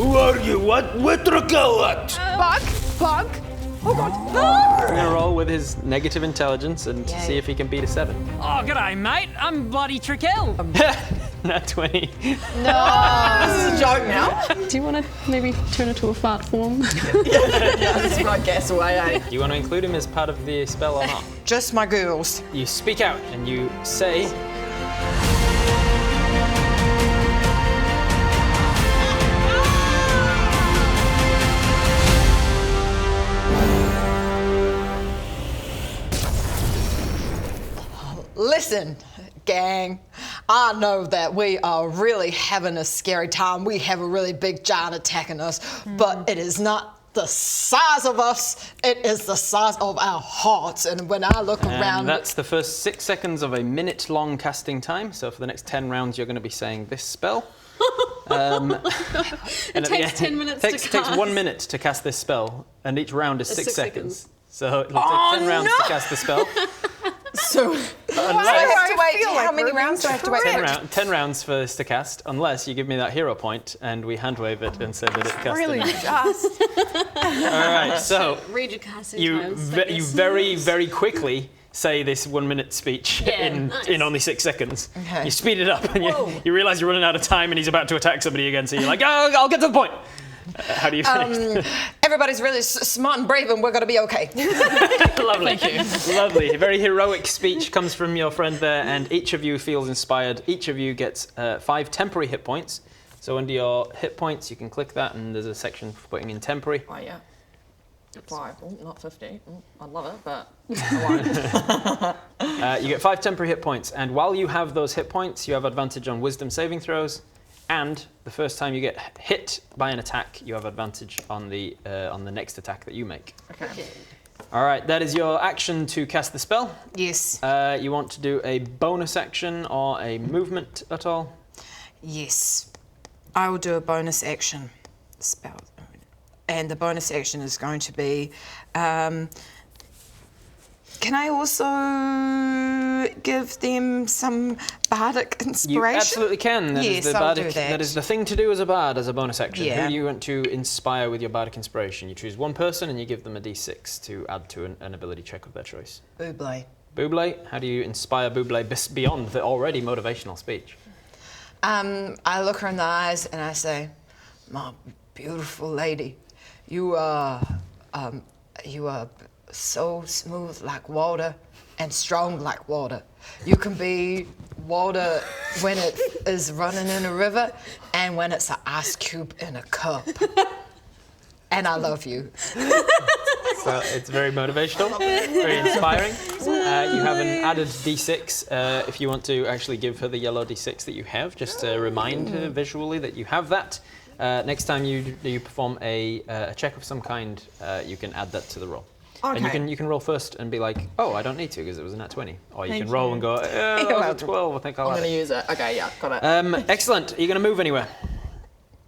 Who are you? What retaliates? Bug. Oh God. I'm gonna roll with his negative intelligence and see if he can beat a 7. Oh, g'day, mate. I'm bloody Trickle. Not 20. No. This is a joke now. Do you want to maybe turn it to a fart form? Yeah, this is my guess away, eh? Do you want to include him as part of the spell or not? Just my girls. You speak out and you say... Listen, gang, I know that we are really having a scary time. We have a really big giant attacking us, but it is not the size of us, it is the size of our hearts. And when I look around... that's the first 6 seconds of a minute-long casting time. So for the next 10 rounds, you're going to be saying this spell. It takes 10 minutes to cast. It takes 1 minute to cast this spell, and each round is 6 seconds. So it'll take 10 rounds to cast the spell. So, how many rounds do I have to wait? 10 rounds for this to cast, unless you give me that hero point and we hand wave it and say that it cast. Really just. All right, so read your casting you times, you very, very quickly say this 1 minute speech in only 6 seconds. Okay. You speed it up and you realise you're running out of time and he's about to attack somebody again, so you're like, oh, I'll get to the point. How do you finish? Everybody's really smart and brave and we're going to be okay. Lovely. Thank you. Lovely. A very heroic speech comes from your friend there, and each of you feels inspired. Each of you gets 5 temporary hit points. So under your hit points, you can click that, and there's a section for putting in temporary. Oh, yeah. 5, not 50. I love it, but I won't. You get 5 temporary hit points, and while you have those hit points, you have advantage on wisdom saving throws. And the first time you get hit by an attack, you have advantage on the next attack that you make. Okay. All right, that is your action to cast the spell. Yes. You want to do a bonus action or a movement at all? Yes. I will do a bonus action spell. And the bonus action is going to be... can I also give them some bardic inspiration? You absolutely can. Yes, I'll do that. That is the thing to do as a bard, as a bonus action. Yeah. Who do you want to inspire with your bardic inspiration? You choose one person and you give them a d6 to add to an ability check of their choice. Buble. Buble? How do you inspire Buble beyond the already motivational speech? I look her in the eyes and I say, "My beautiful lady, you are so smooth like water and strong like water. You can be water when it is running in a river and when it's an ice cube in a cup. And I love you." So it's very motivational, very inspiring. You have an added d6 if you want to actually give her the yellow d6 that you have, just to remind her visually that you have that. Next time you perform a check of some kind, you can add that to the roll. Okay. And you can roll first and be like, oh, I don't need to because it was a nat 20. Or you can roll and go, that was a 12, I think I'll I'm add going to it. use it. Okay, yeah, got it. Excellent. Are you going to move anywhere?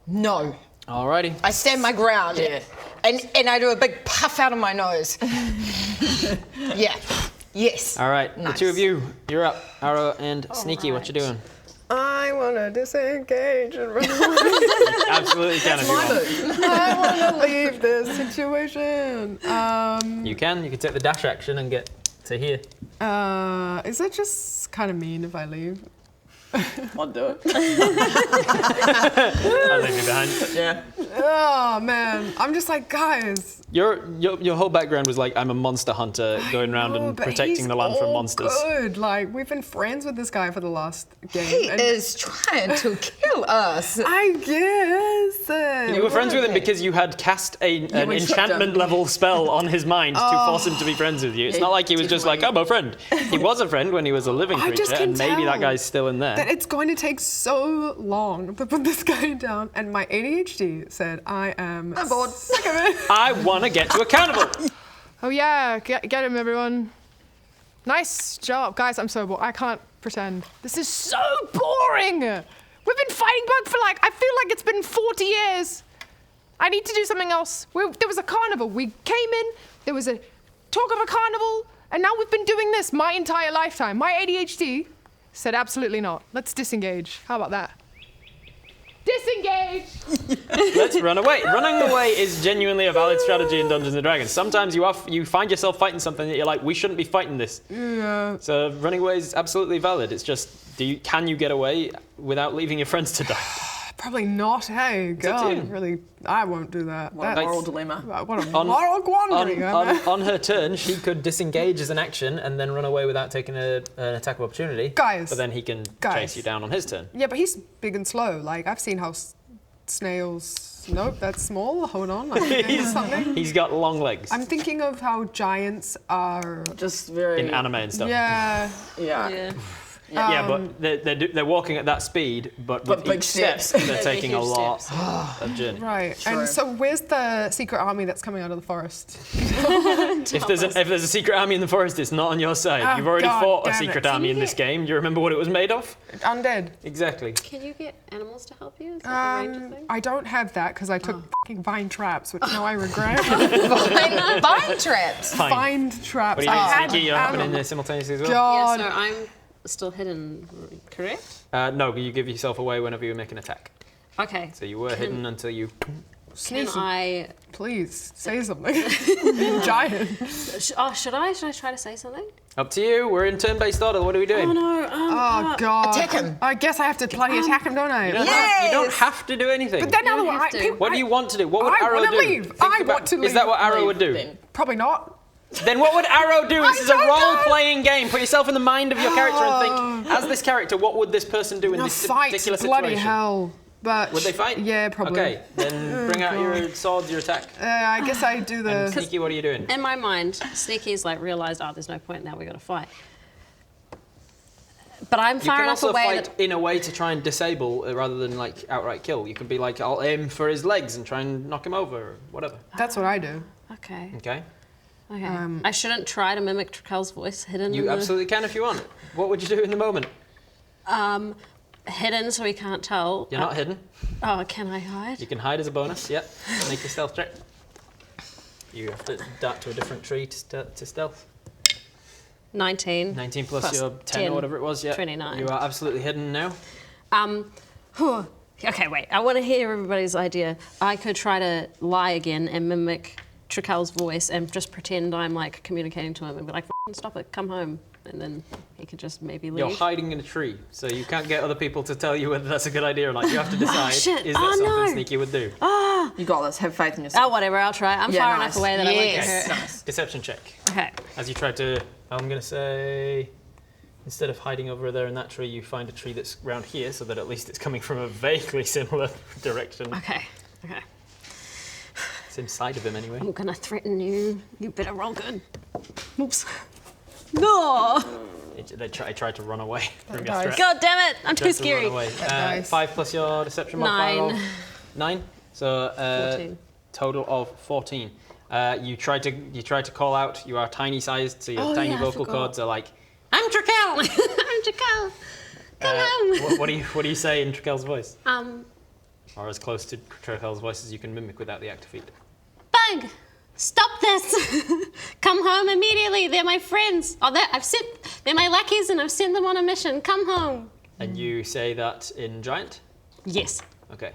No. Alrighty. I stand my ground. Yeah. And I do a big puff out of my nose. Yeah. Yes. All right. Nice. The two of you, you're up. Arrow and Sneaky, what you doing? I want to disengage and run away. Absolutely can if you want. I want to leave this situation. You can take the dash action and get to here. Is that just kind of mean if I leave? I'll do it. I'll leave you behind. Yeah. Oh man, I'm just like, guys. Your whole background was like, I'm a monster hunter going around and protecting the land from monsters. Good. Like, we've been friends with this guy for the last game. He is trying to kill us. I guess. You were friends with him because you had cast an enchantment level spell on his mind to force him to be friends with you. It's not like he was just like, I'm a friend. He was a friend when he was a living creature, and maybe that guy's still in there. That it's going to take so long to put this guy down, and my ADHD said, I'm bored. Sick of it. I want to get to accountable. Oh yeah, get him, everyone. Nice job. Guys, I'm so bored. I can't pretend. This is so boring. We've been fighting Bug for I feel like it's been 40 years. I need to do something else. There was a carnival. We came in, there was a talk of a carnival, and now we've been doing this my entire lifetime. My ADHD said absolutely not. Let's disengage. How about that? Disengage. Let's run away. Running away is genuinely a valid strategy in Dungeons & Dragons. Sometimes you find yourself fighting something that you're like, we shouldn't be fighting this. Yeah. So running away is absolutely valid. It's just, can you get away without leaving your friends to die? Probably not. Hey, up to God, you. really, I won't do that. What a moral dilemma. What a moral quandary. On her turn, she could disengage as an action and then run away without taking an attack of opportunity. Guys. But then he can Guys. chase you down on his turn. Yeah, but he's big and slow. Like, I've seen how snails... Nope, that's small. Hold on. I'm thinking of something. He's got long legs. I'm thinking of how giants are... Just very. In anime and stuff. Yeah. Yeah. Yeah, but they're walking at that speed, but with big each step, steps. they're taking a huge lot of journey. Right. True. And so where's the secret army that's coming out of the forest? If there's a secret army in the forest, it's not on your side. Oh, You've already God fought a damn it. secret army in this game. Do you remember what it was made of? Undead. Exactly. Can you get animals to help you? Is that a ranger thing? I don't have that because I took fucking vine traps, which now I regret. Vine traps. Fine. Vine traps. What are you I doing, had Sneaky? You're happening animal- there simultaneously as well? God. Yeah, so I'm still hidden, correct? No, you give yourself away whenever you make an attack. Okay. So you were hidden until you... Can Sneaky. I? Please say something. Giant. Should I try to say something? Up to you. We're in turn-based order. What are we doing? Oh no. Oh God. Attack him. I guess I have to bloody attack him, don't I? You don't have to do anything. But then You don't otherwise, have to. What do you want to do? What would I Arrow wanna do? leave. Think I about- want to Is that leave. what Arrow would do? Then. Probably not. Then what would Arrow do? This is a don't know. role-playing game. Put yourself in the mind of your character and think, as this character, what would this person do in No, this fight. particular Bloody situation? hell. But Would they fight? Yeah, probably. Okay, then bring out your swords, your attack. I guess I do And the. Sneaky, what are you doing? In my mind, Sneaky's like realised, there's no point now. We got to fight. But I'm You far can enough also away fight that in a way to try and disable rather than like outright kill. You can be like, I'll aim for his legs and try and knock him over or whatever. That's what I do. Okay. Okay? I shouldn't try to mimic Trickel's voice hidden. You in absolutely can if you want. What would you do in the moment? hidden so he can't tell. You're not hidden. Oh, can I hide? You can hide as a bonus, yep. Make a stealth check. You have to dart to a different tree to stealth. 19. 19 plus Plus your 10 or whatever it was, yeah. 29. You are absolutely hidden now. Okay, wait. I want to hear everybody's idea. I could try to lie again and mimic Trickel's voice and just pretend I'm like communicating to him and be like, "F***ing stop it, come home." And then he could just maybe leave. You're hiding in a tree, so you can't get other people to tell you whether that's a good idea or not. You have to decide, shit. is that Oh, something no. Sneaky would do? You got this. Have faith in yourself. Oh, whatever, I'll try. I'm Yeah, far nice. enough away that I won't get Yes. hurt. Nice. Deception check. Okay. As you try to, I'm going to say, instead of hiding over there in that tree, you find a tree that's round here, so that at least it's coming from a vaguely similar direction. Okay. Okay. It's inside of him anyway. I'm gonna threaten you. You better roll good. Oops. No! They tried to run away from your Guys. threat. God damn it! I'm Tried too to scary. run away. Nice. 5 plus your deception modifier. 9. Of 9. So 14. total of 14. You tried to call out. You are tiny sized, so your tiny yeah, I vocal forgot. cords are like, "I'm Trickel." I'm Trickel. Come on. what do you say in Trickel's voice? Um, Or as close to Trickel's voice as you can mimic without the active feat. Bug! Stop this! Come home immediately. They're my friends. Oh, they're my lackeys, and I've sent them on a mission. Come home. And you say that in Giant? Yes. Okay.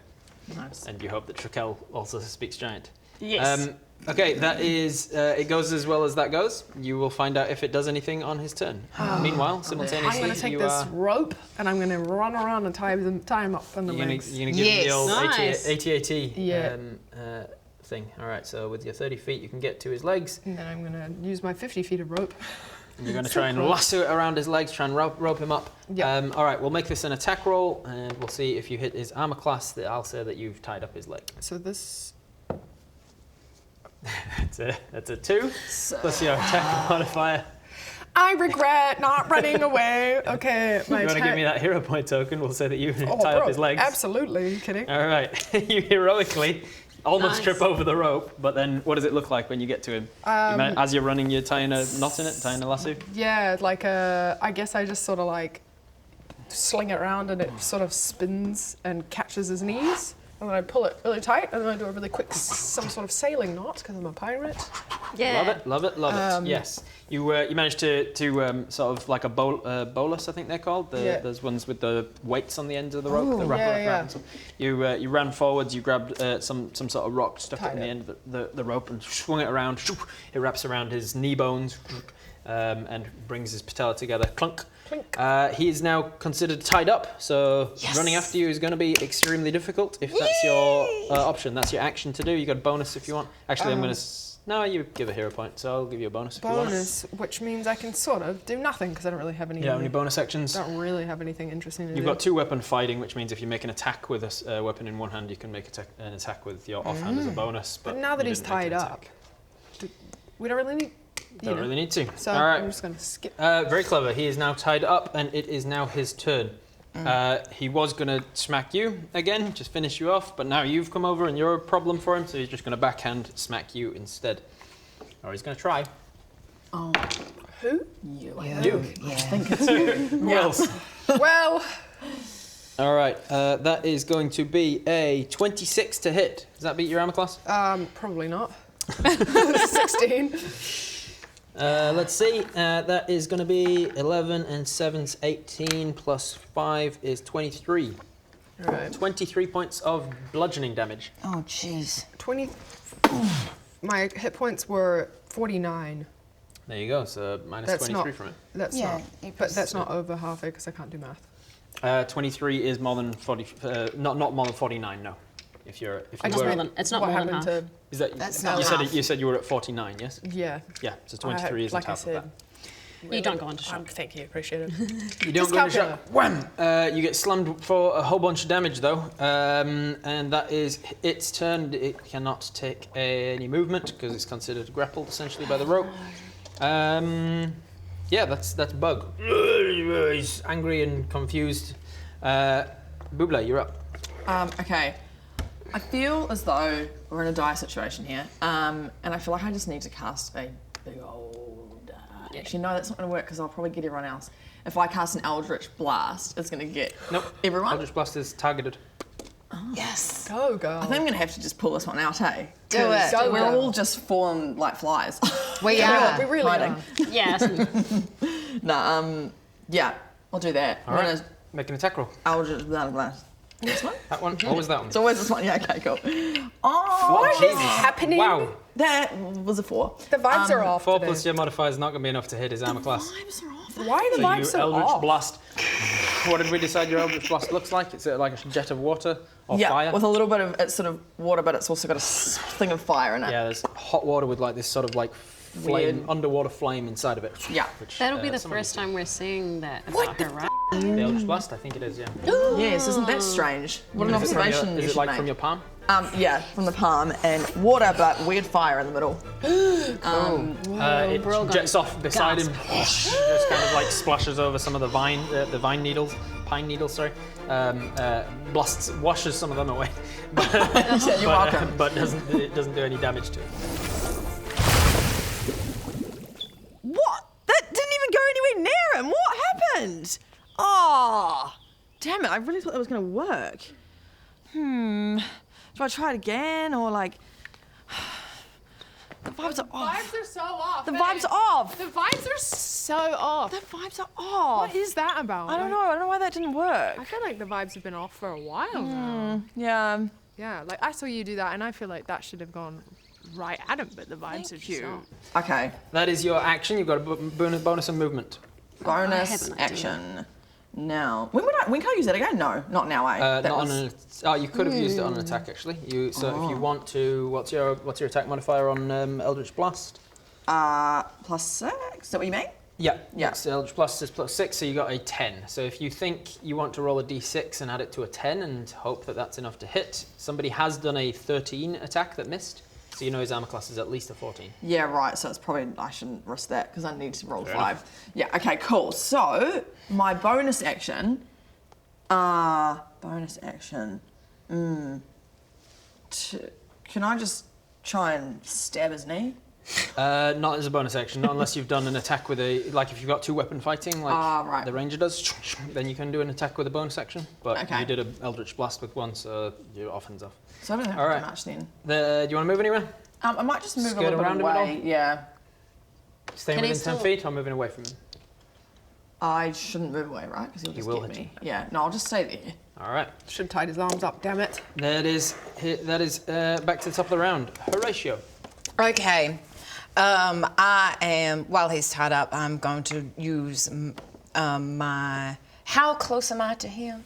Nice. And you hope that Trickel also speaks Giant. Yes. Okay, that is, it goes as well as that goes. You will find out if it does anything on his turn. Meanwhile, simultaneously, I'm going to take you this are... rope and I'm going to run around and tie him up on the You're legs. gonna give him the Yes. old Nice. AT Yeah. thing. All right, so with your 30 feet, you can get to his legs. And then I'm going to use my 50 feet of rope. And you're going to try and lasso it around his legs, try and rope him up. Yeah. All right, we'll make this an attack roll, and we'll see if you hit his armor class. That I'll say that you've tied up his leg. So this... That's a 2 plus your attack modifier. I regret not running away. Okay, If my you want to give me attack- that hero point token, we'll say that you Oh, tie up bro, his legs. Absolutely. Are you kidding? All right, you heroically almost Nice. trip over the rope, but then what does it look like when you get to him? As you're running, you're tying a knot in it, tying a lasso? Yeah, like I guess I just sort of like sling it around and it sort of spins and catches his knees. I'm gonna pull it really tight, and then I do a really quick, some sort of sailing knot because I'm a pirate. Yeah. Love it. Yes. You managed to sort of like a bolus, I think they're called. Those ones with the weights on the ends of the rope that wrap around. So you ran forwards. You grabbed some sort of rock, stuck it in the end of the rope, and swung it around. It wraps around his knee bones, and brings his patella together. Clunk. He is now considered tied up, so running after you is going to be extremely difficult if that's your option. That's your action to do. You got a bonus if you want. Actually, I'm going to... No, you give a hero point, so I'll give you a bonus if you want. Bonus, which means I can sort of do nothing because I don't really have any... You don't have any bonus actions? Don't really have anything interesting to do. You've got 2 weapon fighting, which means if you make an attack with a weapon in one hand, you can make an attack with your offhand as a bonus. But now that he's tied up, we don't really need... Don't really need to. So all right. I'm just going to skip. Very clever. He is now tied up, and it is now his turn. He was going to smack you again, just finish you off, but now you've come over and you're a problem for him, so he's just going to backhand smack you instead. Or he's going to try. Oh. Who? You. You. I think it's you. Who else? Well... All right, that is going to be a 26 to hit. Does that beat your armor class? Probably not. 16. Let's see. That is going to be 11 and 7's 18 plus 5 is 23. Right. 23 points of bludgeoning damage. Oh, jeez. 20. My hit points were 49. There you go. So minus 23 from it. That's not. But that's not over half it because I can't do math. 23 is more than 40. Not more than 49. No. If you It's not what more than happened half. to... Is that That's you not said half. you said you were at 49? Yes. Yeah. Yeah. So 23 isn't like half I of that. said. You don't go into shock. Thank you, appreciate it. You don't go into shock. Wham! You get slammed for a whole bunch of damage though, and that is its turn. It cannot take any movement because it's considered grappled essentially by the rope. Yeah, that's Bug. He's angry and confused. Buble, you're up. Okay. I feel as though we're in a dire situation here, and I feel like I just need to cast a big old... Actually, no, that's not going to work because I'll probably get everyone else. If I cast an Eldritch Blast, it's going to get everyone. Eldritch Blast is targeted. Oh. Yes. Go, girl. I think I'm going to have to just pull this one out, hey? Do it. Go, We're girl. all just falling like flies. We are. We really hiding. are. Yes. Yeah, I'll do that. All right. Make an attack roll. Eldritch Blast. This one? That one. What was that one? It's always this one. Yeah, okay, cool. Oh, What is happening? Wow. that was a 4. The vibes are off 4 today. plus your modifier is not going to be enough to hit his armor class. Vibes are off. Why are the So vibes you so Eldritch off? Blast. What did we decide your Eldritch Blast looks like? It's like a jet of water or Yeah, fire? with a little bit of it's sort of water, but it's also got a thing of fire in it. Yeah, there's hot water with like this sort of like flame, Weird. underwater flame inside of it. Yeah. Which, That'll be the somebody first time we're seeing that about her, right? The Eldritch Blast, I think it is, yeah. Yes, isn't that strange? What an Is it from your- observation you Is it should like make. from your palm? Yeah, from the palm and water, but weird fire in the middle. It we're all jets gonna off beside him, gasp. just kind of like splashes over some of the pine needles, blasts, washes some of them away, but, Yeah, you're welcome. but it doesn't do any damage to it. What? That didn't even go anywhere near him. What happened? Oh, damn it! I really thought that was going to work. Do I try it again or like? The vibes are off. Vibes are so off. The vibes are off. The vibes are so off. The vibes are off. What is that about? I don't know. I don't know why that didn't work. I feel like the vibes have been off for a while now. Yeah. Yeah, like I saw you do that, and I feel like that should have gone right at him, but the vibes are just off. Okay. That is your action. You've got a bonus and movement. Bonus have an idea. action. Now, when can I use that again? No, not now. Not on an. Oh, you could have used it on an attack actually. So if you want to, what's your attack modifier on Eldritch Blast? +6. Is that what you mean? Yeah. Yeah. So Eldritch Blast is +6, so you got a 10. So if you think you want to roll a d6 and add it to a 10 and hope that that's enough to hit, somebody has done a 13 attack that missed. So you know his armor class is at least a 14. Yeah, right. So it's probably I shouldn't risk that because I need to roll 5. Yeah. Okay. Cool. So my bonus action. Bonus action. Can I just try and stab his knee? Not as a bonus action, not unless you've done an attack with like if you've got 2 weapon fighting, like right. the ranger does, then you can do an attack with a bonus action. But Okay. you did an Eldritch Blast with one, so you're off hands off. So I don't have All to right. do much then. Do you want to move anywhere? I might just move a Skirt little bit around him at away. Yeah. Staying Can he within 10 still- feet or moving away from him? I shouldn't move away, right? Because he'll just will get hit me. Yeah. No, I'll just stay there. All right. Should have tied his arms up, damn it. That is back to the top of the round. Horatio. Okay. I am, while he's tied up, I'm going to use my. How close am I to him?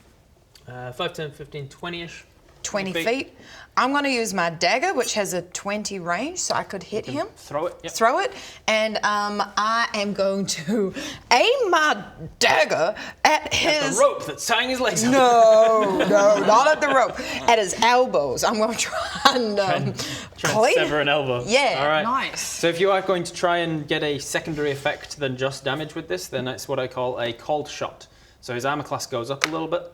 5, 10, 15, 20-ish. 20 feet. I'm going to use my dagger, which has a 20 range, so I could hit him. Throw it. Yep. Throw it, and I am going to aim my dagger at his. The rope that's tying his legs up. No, not at the rope. At his elbows. I'm going to try and Try and clean. sever an elbow. Yeah. All right. Nice. So if you are going to try and get a secondary effect than just damage with this, then it's what I call a cold shot. So his armor class goes up a little bit.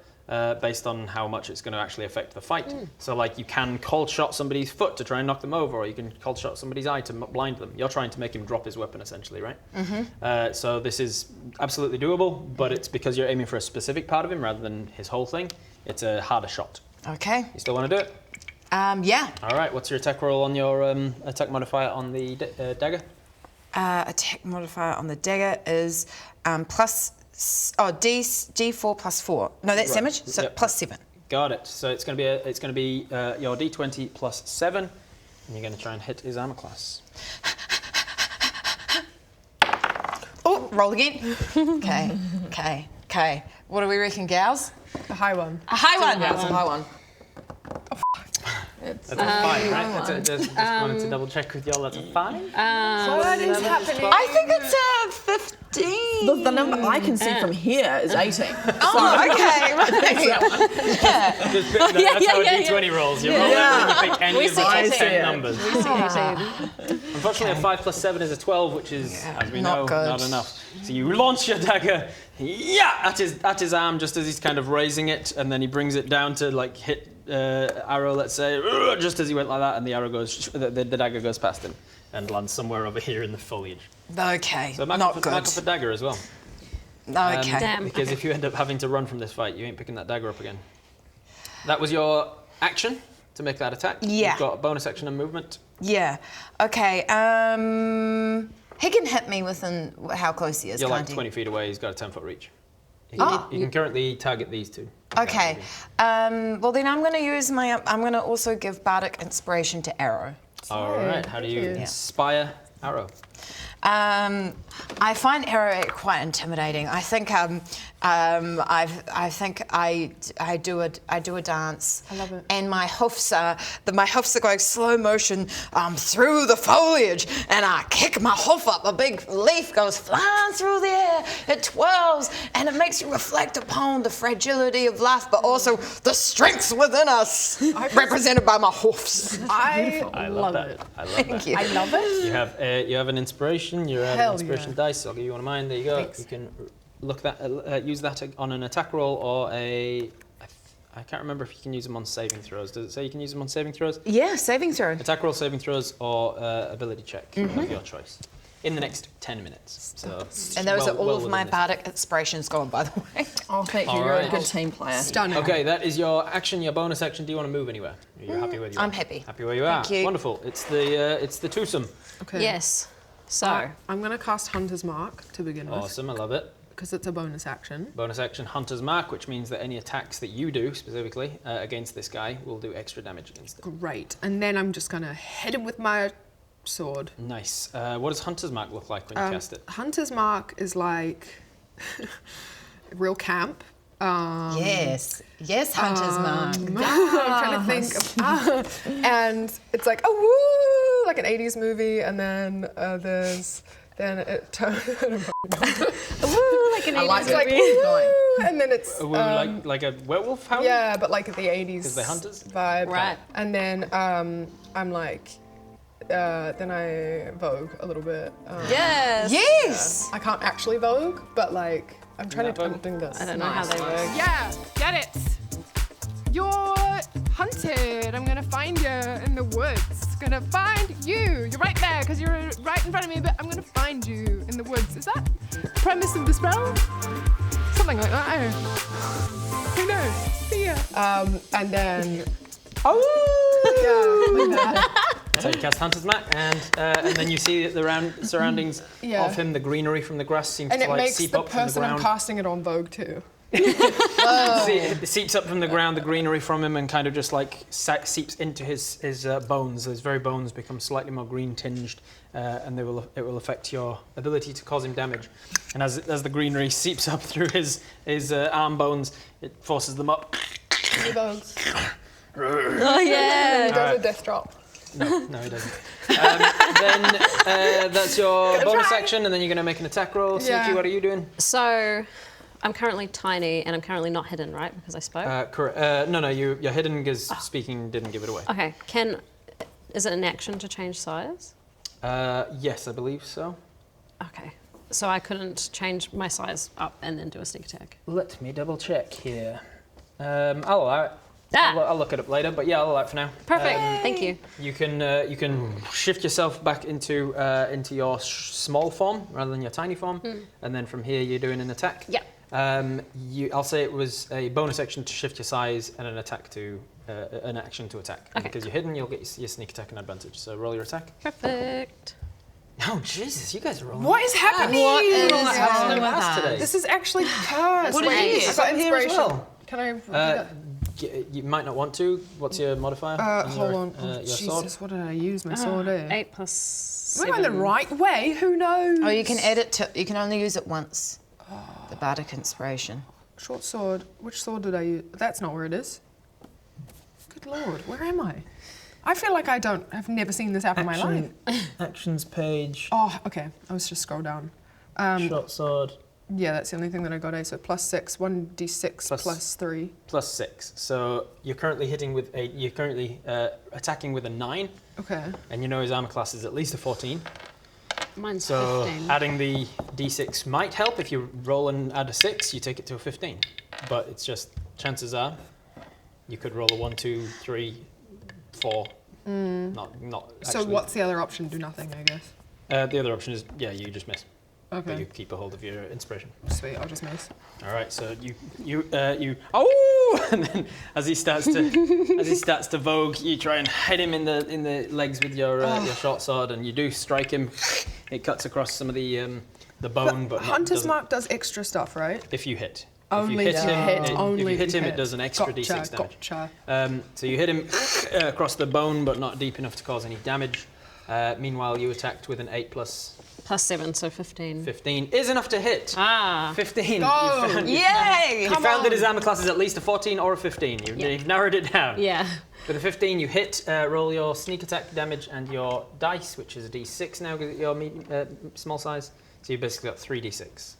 Based on how much it's going to actually affect the fight. So like you can cold shot somebody's foot to try and knock them over, or you can cold shot somebody's eye to blind them. You're trying to make him drop his weapon essentially, right? So this is absolutely doable, but it's because you're aiming for a specific part of him rather than his whole thing. It's a harder shot. Okay. You still want to do it? Yeah. All right, what's your attack roll on your attack modifier on the dagger? Attack modifier on the dagger is D4 plus 4. No, that's damage. So Yep. plus 7. Got it. So it's going to be your D20 plus 7, and you're going to try and hit his armor class. Oh, roll again. Okay. What do we reckon, gals? The high one. A high one. Yeah, it's a high one. That's a 5, right? Just wanted to double check with y'all. That's a 5. What is happening? I think it's a 15. The number I can see from here is 18. Oh, okay. Right. Just pick that's how a D20 rolls. You roll it and you pick any We of the see top 18. 10 numbers. We see 18. Unfortunately, a 5 plus 7 is a 12, which is, as we not know, good. not enough. So you launch your dagger, at his arm just as he's kind of raising it, and then he brings it down to like hit arrow, let's say, just as he went like that, and the arrow goes, the dagger goes past him and lands somewhere over here in the foliage. Okay. So mark not up good. a dagger as well. Okay. Damn. Because if you end up having to run from this fight, you ain't picking that dagger up again. That was your action to make that attack. Yeah. You've got a bonus action and movement. Yeah. Okay. He can hit me within how close he is. You're like can't he? 20 feet away. He's got a 10-foot reach. He Oh. can currently target these two. Okay. Well, then I'm going to use my. I'm going to also give Bardic inspiration to Arrow. All right. How do you inspire arrow? I find Arrow quite intimidating. I think I do a dance. I love it. And my hoofs are going slow motion through the foliage, and I kick my hoof up. A big leaf goes flying through the air. It twirls, and it makes you reflect upon the fragility of life, but also the strengths within us, represented by my hoofs. I love that. it. I love Thank that. you. I love it. You have an inspiration. You have Hell an inspiration yeah. dice. I'll give you one of mine. There you go. Thanks. You can use that on an attack roll or a. I can't remember if you can use them on saving throws. Does it say you can use them on saving throws? Yeah, saving throw. Attack roll, saving throws, or ability check of your choice. In the next 10 minutes. So. And those well- are all well of my within this. Bardic inspirations gone, by the way. Oh, thank you. All You're a right. good team player. Stunning. Okay, that is your action, your bonus action. Do you want to move anywhere? Are you happy where you are? I'm happy. Happy where you are. Thank you. Wonderful. It's the twosome. Okay. Yes. So, I'm going to cast Hunter's Mark to begin with, Awesome, I love it. because it's a bonus action. Bonus action, Hunter's Mark, which means that any attacks that you do specifically against this guy will do extra damage against it. Great. And then I'm just going to hit him with my sword. Nice. What does Hunter's Mark look like when you cast it? Hunter's Mark is like real camp. Yes, Hunter's Mark. I'm trying to think. And it's like, oh, woo, like an 80s movie. And then then it turns. woo, like an I 80s like It's like, it. Keep going. woo, and then it's. Like a werewolf hound? Yeah, but like the 80s 'Cause they're hunters? vibe. Right. And then I'm like, then I vogue a little bit. Yes. Yes. I can't actually vogue, but like, I'm trying to. vogue? I'm doing this. I don't know how they work. Yeah, get it. You're hunted. I'm gonna find you in the woods. gonna find you. You're right there, because you're right in front of me, but I'm gonna find you in the woods. Is that the premise of the spell? Something like that. I don't know. Who knows? See ya. And then, Oh! yeah, like that. So you cast Hunter's Mark, and then you see that the surroundings Yeah. of him, the greenery from the grass seems And to it like makes seep the up from the person I'm ground. casting it on Vogue too. See, it seeps up from the ground, the greenery from him, and kind of just like seeps into his bones. His very bones become slightly more green tinged, and it will affect your ability to cause him damage. And as the greenery seeps up through his arm bones, it forces them up. He does. Oh yeah. He does a death drop. No, he doesn't. Then that's your bonus action, and then you're going to make an attack roll. Sneaky, Yeah. what are you doing? So, I'm currently tiny and I'm currently not hidden, right? Because I spoke. Correct. No, you're hidden because speaking didn't give it away. Okay. Is it an action to change size? Yes, I believe so. Okay. So I couldn't change my size up and then do a sneak attack. Let me double check here. I'll allow it. Ah! I'll look it up later, but yeah, I'll allow it for now. Perfect. Thank you. You can shift yourself back into your small form rather than your tiny form, and then from here you're doing an attack. Yeah. I'll say it was a bonus action to shift your size and an action to attack. And Okay. because you're hidden, you'll get your sneak attack and advantage. So roll your attack. Perfect. Oh Jesus, you guys are rolling. What is happening? What is rolling wrong absolute with ass that? today. This is actually cursed. What Wait, is it? I've got Here as inspiration. well. Can I repeat that? You might not want to. What's your modifier? Hold on. Oh, your Jesus, sword? what did I use my sword in? 8 plus Am I 7. going the right way? Who knows? Oh, you can add it to. You can only use it once. The Bardic Inspiration. Short sword. Which sword did I use? That's not where it is. Good lord, where am I? I feel like I've never seen this app in my life. Actions page. Oh, okay. I was just scroll down. Short sword. Yeah, that's the only thing that I got. So +6, 1d6 plus 3. +6. So you're currently attacking with a 9, Okay. and you know his armor class is at least a 14. Mine's So 15. adding the d6 might help. If you roll and add a 6, you take it to a 15. But it's just chances are you could roll a 1, 2, 3, 4. Not So actually. what's the other option? Do nothing, I guess. The other option is you just miss. But you Okay. keep a hold of your inspiration. Sweet, I'll just miss. All right, so you oh, and then as he starts to vogue, you try and hit him in the legs with your short sword, and you do strike him. It cuts across some of the bone, but Hunter's doesn't- Mark does extra stuff, right? if you hit. Only if you hit him, only if you hit him, hit. it does an extra Gotcha, d6 damage. Gotcha. So you hit him across the bone, but not deep enough to cause any damage. Meanwhile, you attacked with an 8 plus Plus 7, so 15. 15 is enough to hit. Ah. 15. Go! Yay! You found that his armor class is at least a 14 or a 15. You've narrowed it down. Yeah. With a 15, you hit, roll your sneak attack damage and your dice, which is a d6 now because you're small size. So you've basically got 3d6.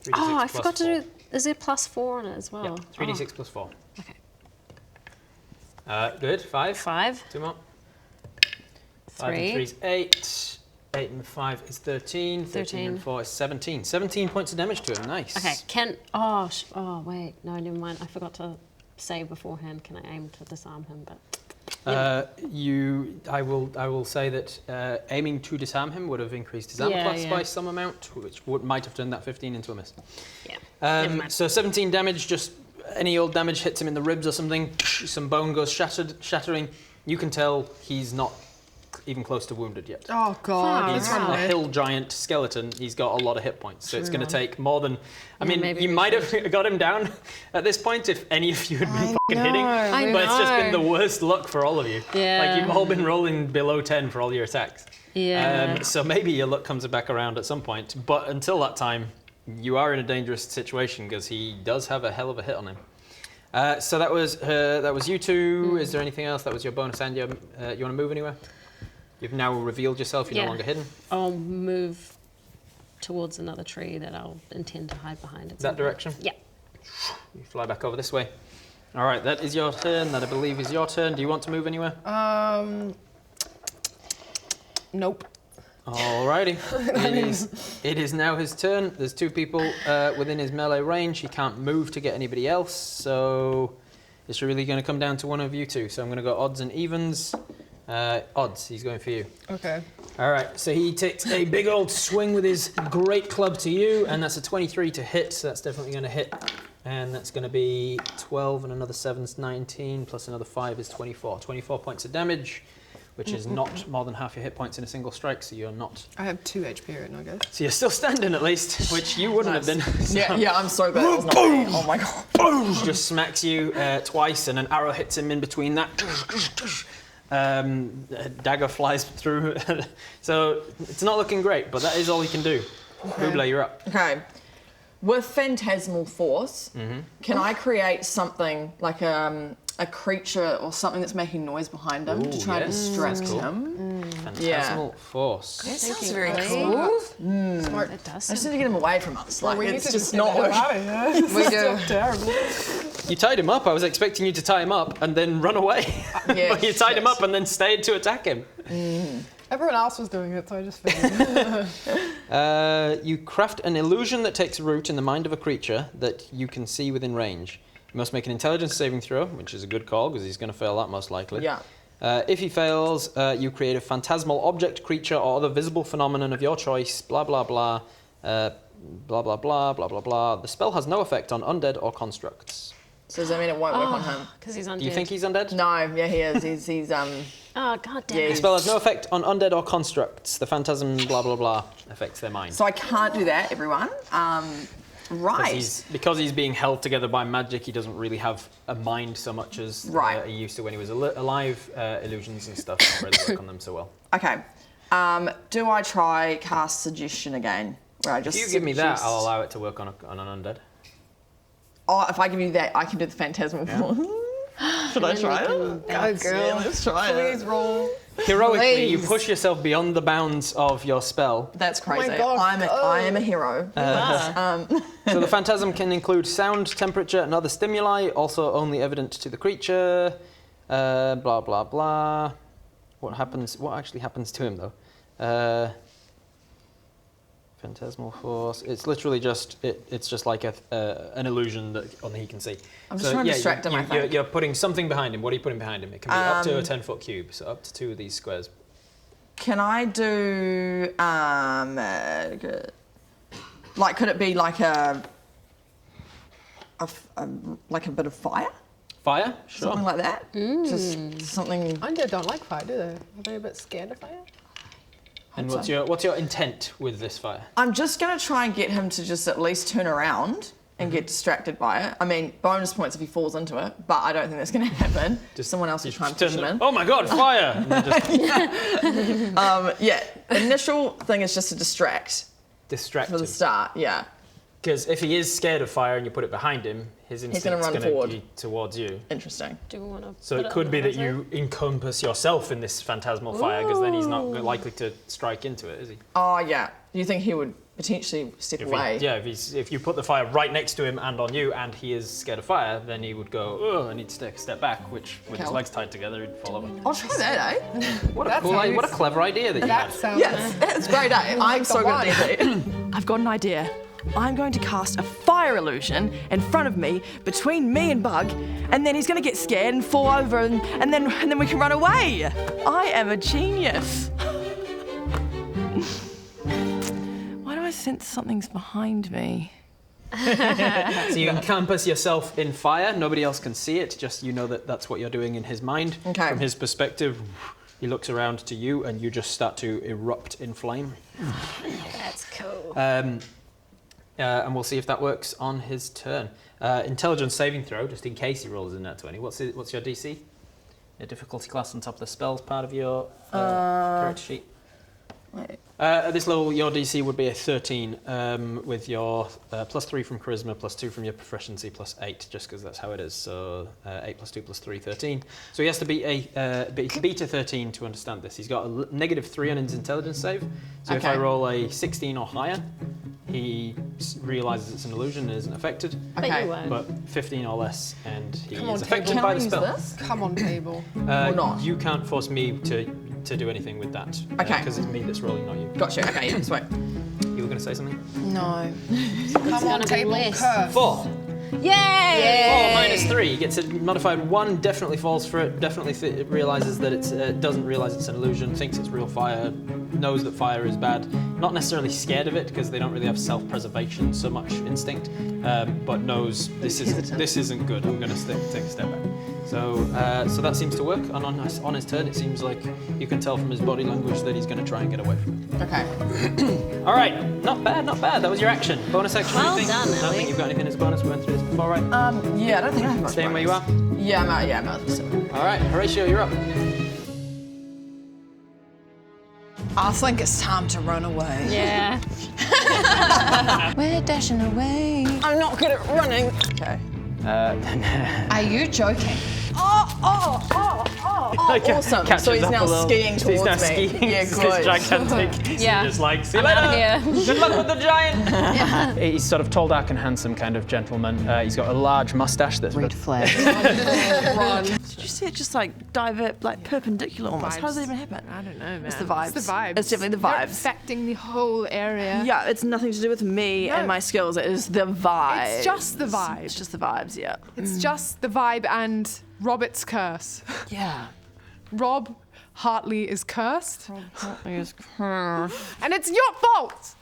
3d6 Oh, I plus forgot to 4. do. Is there plus 4 on it as well? Yeah, 3d6 plus 4. Okay. Good. 5. 5. 2 more. 5 and 3. 3 is 8. 8 and 5 is 13. 13 and 4 is 17. 17 points of damage to him. Nice. Okay. Oh, wait. No, never mind. I forgot to say beforehand. Can I aim to disarm him? But I will say that aiming to disarm him would have increased his armor class by some amount, which might have turned that 15 into a miss. yeah. Never mind. So 17 damage, just any old damage hits him in the ribs or something. Some bone goes shattering. You can tell he's not even close to wounded yet. Oh god, He's let's run a away. hill giant skeleton. He's got a lot of hit points, so it's going to take more than. I mean, maybe you we might have got him down at this point if any of you had been fucking hitting. I But it's just been know. the worst luck for all of you. Yeah. Like you've all been rolling below 10 for all your attacks. Yeah. So maybe your luck comes back around at some point. But until that time, you are in a dangerous situation because he does have a hell of a hit on him. So that was you two. Is there anything else? That was your bonus, and you want to move anywhere? You've now revealed yourself. You're no longer hidden. I'll move towards another tree that I'll intend to hide behind. That direction? Yeah. You fly back over this way. All right, that is your turn. That I believe is your turn. Do you want to move anywhere? Nope. Alrighty. It is now his turn. There's two people within his melee range. He can't move to get anybody else, so it's really going to come down to one of you two. So I'm going to go odds and evens. Odds, he's going for you. Okay. All right, so he takes a big old swing with his great club to you, and that's a 23 to hit, so that's definitely going to hit. And that's going to be 12, and another 7's 19, plus another 5 is 24. 24 points of damage, which is not more than half your hit points in a single strike, so you're not... I have 2 HP right now, guys. So you're still standing at least, which you wouldn't have been. So Yeah, I'm so glad it was not me. Oh my god. boom, just smacks you twice, and an arrow hits him in between that. A dagger flies through. So it's not looking great, but that is all he can do. Buble, you're up. Okay. With Phantasmal Force, can I create something like a creature or something that's making noise behind him to try and distract him? Phantasmal Force. That sounds very cool. Smart. It does. I just need to get him away from us. Like, We need it's to just get not the hell working. out of here. This We is do. so terrible. You tied him up. I was expecting you to tie him up and then run away. Yeah, But you tied him up and then stayed to attack him. Everyone else was doing it, so I just figured. You craft an illusion that takes root in the mind of a creature that you can see within range. You must make an intelligence saving throw, which is a good call because he's going to fail that most likely. Yeah. If he fails, you create a phantasmal object, creature, or other visible phenomenon of your choice, blah, blah, blah, blah, blah, blah, blah, blah, blah. The spell has no effect on undead or constructs. So does that mean it won't work on him? Because he's undead. Do you think he's undead? No, yeah, he is. He's Oh, god damn Yeah, it. The spell has no effect on undead or constructs. The phantasm, blah, blah, blah, affects their mind. So I can't do that, everyone. Right. Because he's being held together by magic, he doesn't really have a mind so much as he used to when he was alive. Illusions and stuff don't really work on them so well. Okay. Do I try cast Suggestion again? Where I just If you give me that, suggest- I'll allow it to work on an undead. Oh, if I give you that, I can do the Phantasmal Force. Should I try it? Go, girl. Let's try Please it. roll. Heroically, you Please. push yourself beyond the bounds of your spell. That's crazy. God, I am a hero. So the phantasm can include sound, temperature, and other stimuli, also only evident to the creature. Blah blah blah. What actually happens to him though? Phantasmal Force. It's literally just it's just like an illusion that only he can see. I'm just trying to distract him, I think. You're putting something behind him. What are you putting behind him? It can be up to a 10-foot cube, so up to 2 of these squares. Can I do like could it be like a bit of fire? Fire? Sure. Something like that? Just something. Undead don't like fire, do they? Are they a bit scared of fire? And what's your intent with this fire? I'm just going to try and get him to just at least turn around and get distracted by it. I mean, bonus points if he falls into it, but I don't think that's going to happen. Someone else will try and push him in. Oh my god, fire! And then just Yeah, initial thing is just to distract distract for the him. start, yeah. Because if he is scared of fire and you put it behind him, his gonna instinct's run going to forward. be towards you. Interesting. Do we want to So it could be that you encompass yourself in this phantasmal fire, because then he's not likely to strike into it, is he? Oh, yeah. Do you think he would potentially step away? If you put the fire right next to him and on you, and he is scared of fire, then he would go, oh, I need to take a step back, which with his Okay. legs tied together, he'd fall over. I'll try that, eh? What a clever idea that you That had. sounds Yes, that's great, eh? I'm so good at D&D. I've got an idea. I'm going to cast a fire illusion in front of me, between me and Bug, and then he's going to get scared and fall over, and then we can run away. I am a genius. Why do I sense something's behind me? So you encompass yourself in fire. Nobody else can see it. Just you know that that's what you're doing in his mind. Okay. From his perspective, he looks around to you, and you just start to erupt in flame. That's cool. And we'll see if that works on his turn. Intelligence saving throw, just in case he rolls in that 20. What's your DC? Your difficulty class on top of the spells part of your character sheet. Wait. At this level, your DC would be a 13 with your +3 from charisma, +2 from your proficiency, +8, just because that's how it is. So 8 + 2 + 3, 13. So he has to beat a 13 to understand this. He's got a -3 on his intelligence save. So if I Okay. roll a 16 or higher, he realizes it's an illusion and isn't affected. Bet Okay. you won't. But 15 or less, and he Come on, is affected Can by I the use spell. this? Come on, table. Or not? You can't force me to do anything with that. Okay. Because it's me that's rolling, not you. Gotcha, okay, yeah, sweet. You were going to say something? No. Come on, gonna be table. less. Curse. 4. Yay! 4 minus 3 gets it modified. 1 definitely falls for it. Definitely it realizes that it doesn't realize it's an illusion. Thinks it's real fire. Knows that fire is bad. Not necessarily scared of it because they don't really have self-preservation so much instinct. But knows this isn't good. I'm going to take a step back. So that seems to work. And on his turn, it seems like you can tell from his body language that he's going to try and get away from it. Okay. All right, not bad, not bad. That was your action. Bonus action. Well anything? done, I don't Ellie. think you've got anything as bonus. We went through this before, right? Yeah, I don't think I have much. Staying where you are. Yeah, I'm out. All right, Horatio, you're up. I think it's time to run away. Yeah. We're dashing away. I'm not good at running. Okay. Are you joking? Oh, awesome. Catches So he's up now a little. skiing towards He's now me. skiing. Yeah, It's good. gigantic. Yeah. Just like, see you I'm later. out of here. Good luck with the giant. He's sort of tall, dark, and handsome kind of gentleman. He's got a large mustache that's Red flag. Run. Did you see it just like divert, like perpendicular almost? How does that even happen? I don't know, man. It's the vibes. It's the vibes. It's definitely the They're vibes. affecting the whole area. Yeah, it's nothing to do with me and my skills. It is the vibes. It's just the vibe. It's just the vibes, yeah. It's just the vibe and Robert's curse. Yeah. Rob Hartley is cursed, It's and it's your fault.